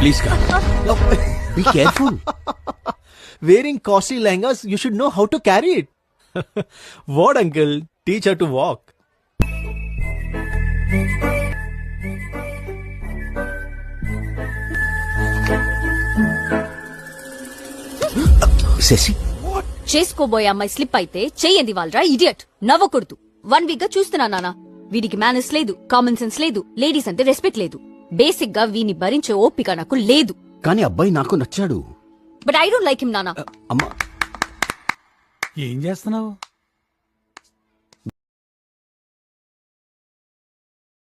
Please be careful. Wearing costly lehengas, you should know how to carry it. What, uncle? Teach her to walk. Shashi, చేసుకోబోయే అమ్మాయి slip అయితే చెయ్యంది వాళ్ళరా idiot. నవ్వకూడదు. 1 week గా చూస్తున్నా నాన్న. వీడికి మేనర్స్ లేదు, కామన్ సెన్స్ లేదు, లేడీస్ అంటే రెస్పెక్ట్ లేదు. బేసిక్ గా వీని భరించే ఓపిక నాకు లేదు. కానీ అబ్బాయి నాకు నచ్చాడు. But I don't like him నాన్న. అమ్మా, ఏం చేస్తున్నావు?